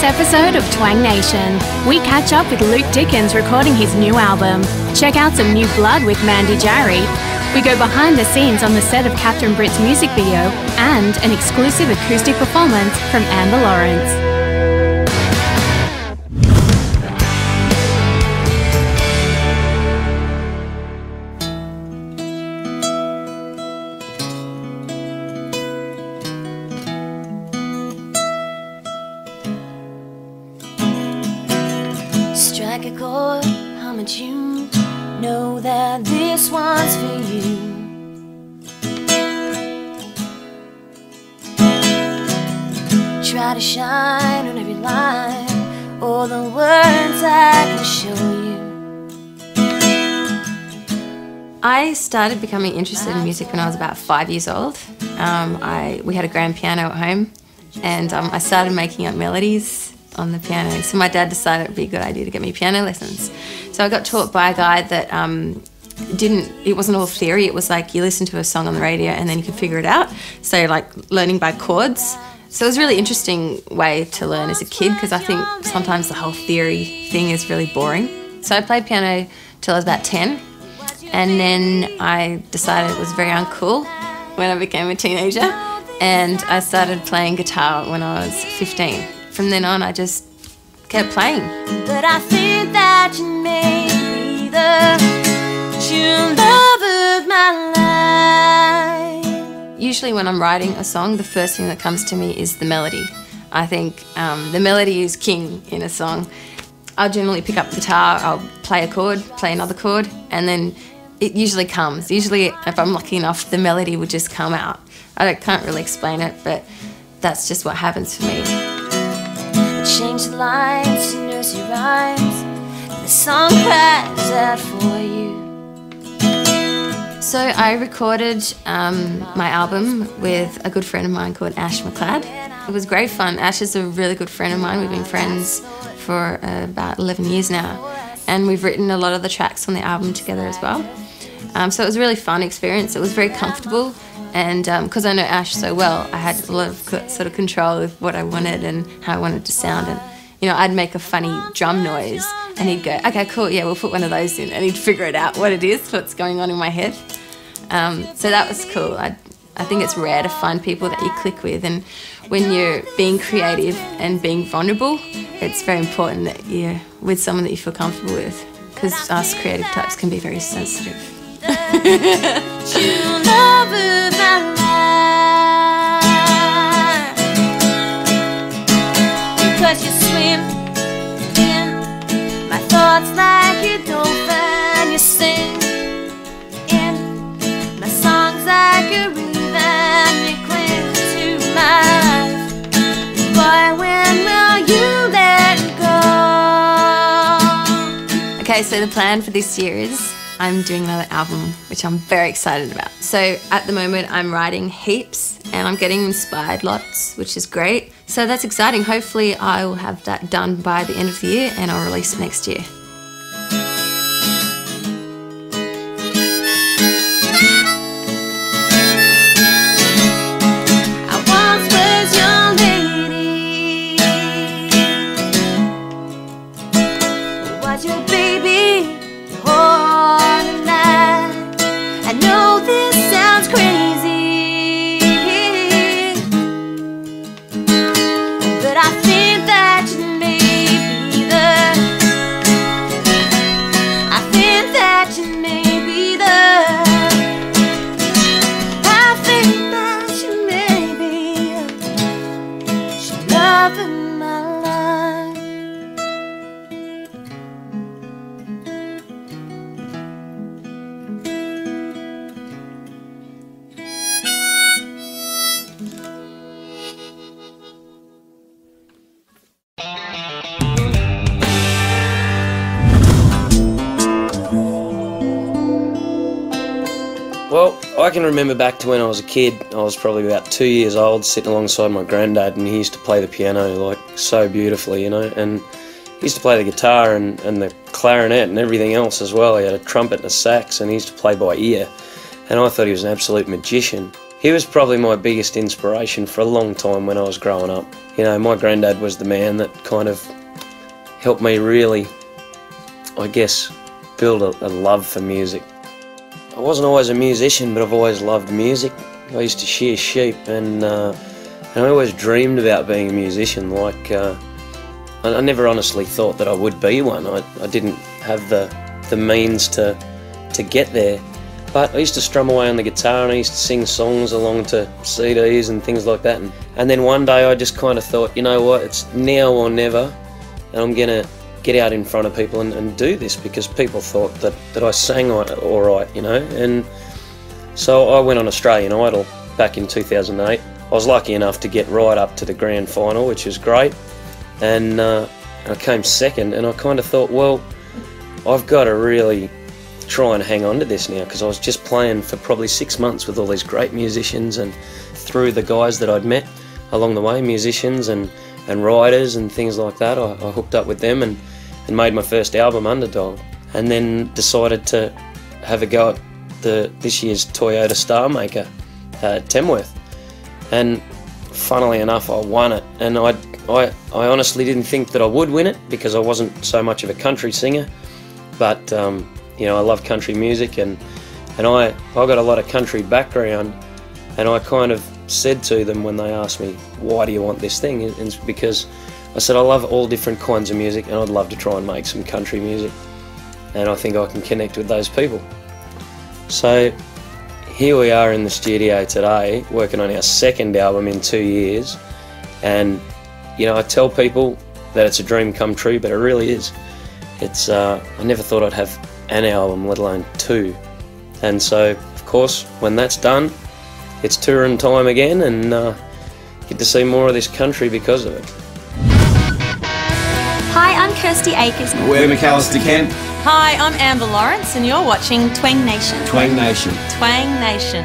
this episode of Twang Nation, we catch up with Luke Dickens recording his new album, check out some new blood with Mandi Jarry, we go behind the scenes on the set of Captain Brit's music video, and an exclusive acoustic performance from Amber Lawrence. Strike a chord, hum a tune, know that this one's for you. Try to shine on every line, all the words I can show you. I started becoming interested in music when I was about 5 years old. We had a grand piano at home, and I started making up melodies on the piano. So my dad decided it would be a good idea to get me piano lessons. So I got taught by a guy that it wasn't all theory, it was like you listen to a song on the radio and then you can figure it out. So like learning by chords. So it was a really interesting way to learn as a kid, because I think sometimes the whole theory thing is really boring. So I played piano till I was about 10, and then I decided it was very uncool when I became a teenager, and I started playing guitar when I was 15. From then on, I just kept playing. But I think that you may be the true love of my life. Usually when I'm writing a song, the first thing that comes to me is the melody. I think the melody is king in a song. I'll generally pick up the guitar, I'll play a chord, play another chord, and then it usually comes. Usually, if I'm lucky enough, the melody will just come out. I can't really explain it, but that's just what happens for me. Change the lines to nursery rhymes, the song cries out for you. So I recorded my album with a good friend of mine called Ash McLeod. It was great fun. Ash is a really good friend of mine. We've been friends for about 11 years now, and we've written a lot of the tracks on the album together as well. So it was a really fun experience. It was very comfortable. And because I know Ash so well, I had a lot of sort of control of what I wanted and how I wanted to sound. And, you know, I'd make a funny drum noise and he'd go, okay, cool, yeah, we'll put one of those in. And he'd figure it out what it is, what's going on in my head. So that was cool. I think it's rare to find people that you click with. And when you're being creative and being vulnerable, it's very important that you're with someone that you feel comfortable with, because us creative types can be very sensitive. True love of my life, because you swim in my thoughts like a dolphin. You sing in my songs like a rhythm. You cling to my life. Boy, when will you let go? Okay, so the plan for this year is I'm doing another album, which I'm very excited about. So at the moment, I'm writing heaps and I'm getting inspired lots, which is great. So that's exciting. Hopefully I will have that done by the end of the year and I'll release it next year. I once was your lady, was your baby, I know this sounds crazy, but I think that you may be love of my life. Well, I can remember back to when I was a kid. I was probably about 2 years old, sitting alongside my granddad, and he used to play the piano like so beautifully, you know, and he used to play the guitar and the clarinet and everything else as well. He had a trumpet and a sax, and he used to play by ear, and I thought he was an absolute magician. he was probably my biggest inspiration for a long time when I was growing up. You know, my granddad was the man that kind of helped me really, I guess, build a love for music. I wasn't always a musician, but I've always loved music. I used to shear sheep, and I always dreamed about being a musician. Like, I never honestly thought that I would be one. I didn't have the means to get there. But I used to strum away on the guitar, and I used to sing songs along to CDs and things like that. And then one day I just kind of thought, you know what, it's now or never, and I'm going to get out in front of people and do this, because people thought that I sang all right, you know. And so I went on Australian Idol back in 2008. I was lucky enough to get right up to the grand final, which was great. And I came second, and I kind of thought, well, I've got to really try and hang on to this now, because I was just playing for probably 6 months with all these great musicians, and through the guys that I'd met along the way, musicians and writers and things like that, I hooked up with them and made my first album, Underdog, and then decided to have a go at this year's Toyota Star Maker at Tamworth. And funnily enough, I won it, and I honestly didn't think that I would win it, because I wasn't so much of a country singer, but you know, I love country music, and I got a lot of country background, and I kind of said to them when they asked me, why do you want this thing? And it's because I said I love all different kinds of music, and I'd love to try and make some country music, and I think I can connect with those people. So here we are in the studio today, working on our second album in 2 years, and you know, I tell people that it's a dream come true, but it really is. It's I never thought I'd have an album, let alone two. And so, of course, when that's done, it's touring time again, and get to see more of this country because of it. Hi, I'm Kirsty Akers. We're McAllister Kent. Hi, I'm Amber Lawrence, and you're watching Twang Nation. Twang Nation. Twang Nation.